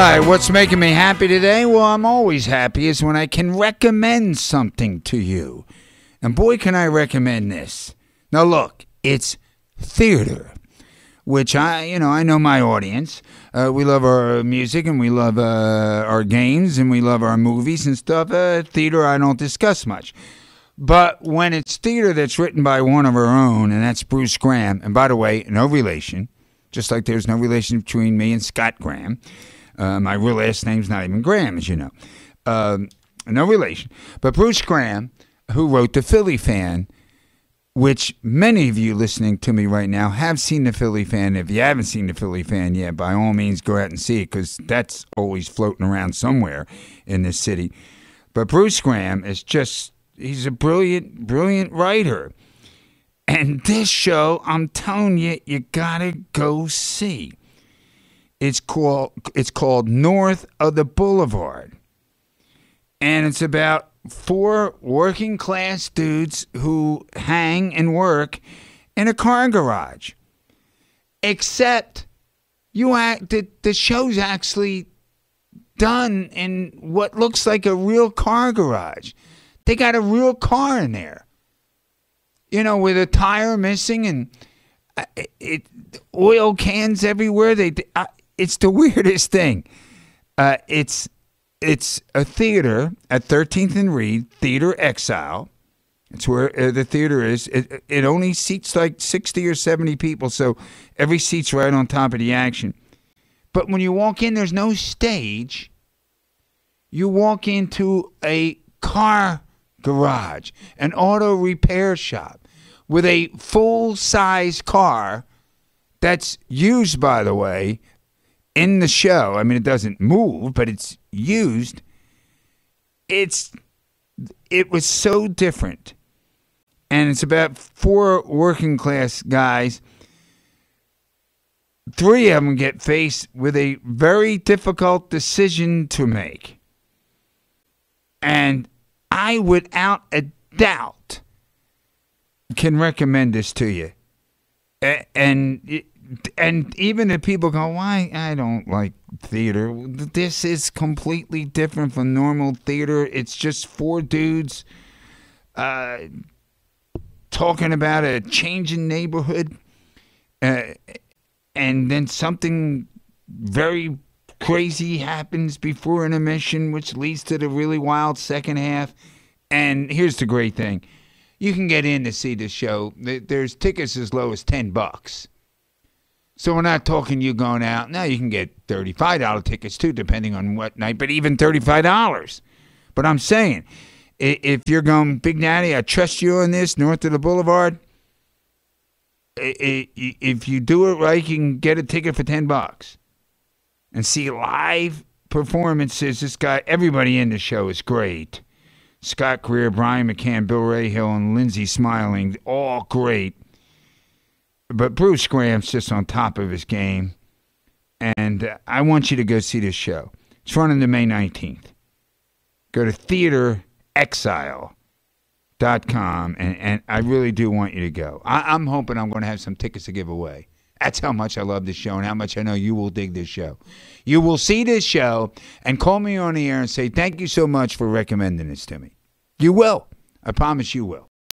right, what's making me happy today? Well, I'm always happy is when I can recommend something to you. And boy, can I recommend this. Now, look, it's theater, which I know my audience. We love our music and we love our games and we love our movies and stuff. Theater, I don't discuss much. But when it's theater that's written by one of our own, and that's Bruce Graham, and by the way, no relation, just like there's no relation between me and Scott Graham. My real last name's not even Graham, as you know. No relation. But Bruce Graham, who wrote The Philly Fan, which many of you listening to me right now have seen The Philly Fan. If you haven't seen The Philly Fan yet, by all means, go out and see it, because that's always floating around somewhere in this city. But Bruce Graham is he's a brilliant, brilliant writer. And this show, I'm telling you, you gotta go see. It's called North of the Boulevard. And it's about 4 working class dudes who hang and work in a car garage. Except the show's actually done in what looks like a real car garage. They got a real car in there. With a tire missing and oil cans everywhere. It's the weirdest thing. It's a theater at 13th and Reed, Theater Exile. It's where the theater is. It only seats like 60 or 70 people, so every seat's right on top of the action. But when you walk in, there's no stage. You walk into a car garage, an auto repair shop, with a full-size car that's used, by the way, in the show. I mean, it doesn't move, but it's used. It was so different. And it's about 4 working-class guys. 3 of them get faced with a very difficult decision to make. And I, without a doubt, can recommend this to you. And even if people go, why? I don't like theater. This is completely different from normal theater. It's just 4 dudes talking about a changing neighborhood. And then something very crazy happens before intermission, which leads to the really wild second half. And here's the great thing. You can get in to see the show. There's tickets as low as $10. So we're not talking you going out. Now you can get $35 tickets too, depending on what night, but even $35. But I'm saying, if you're going, Big Natty, I trust you on this, North of the Boulevard. If you do it right, you can get a ticket for $10 and see live performances. This guy, everybody in the show is great. Scott Greer, Brian McCann, Bill Rahill, and Lindsay Smiling, all great. But Bruce Graham's just on top of his game. And I want you to go see this show. It's running to May 19th. Go to theaterexile.com, and I really do want you to go. I'm hoping I'm going to have some tickets to give away. That's how much I love this show and how much I know you will dig this show. You will see this show and call me on the air and say, thank you so much for recommending this to me. You will. I promise you will.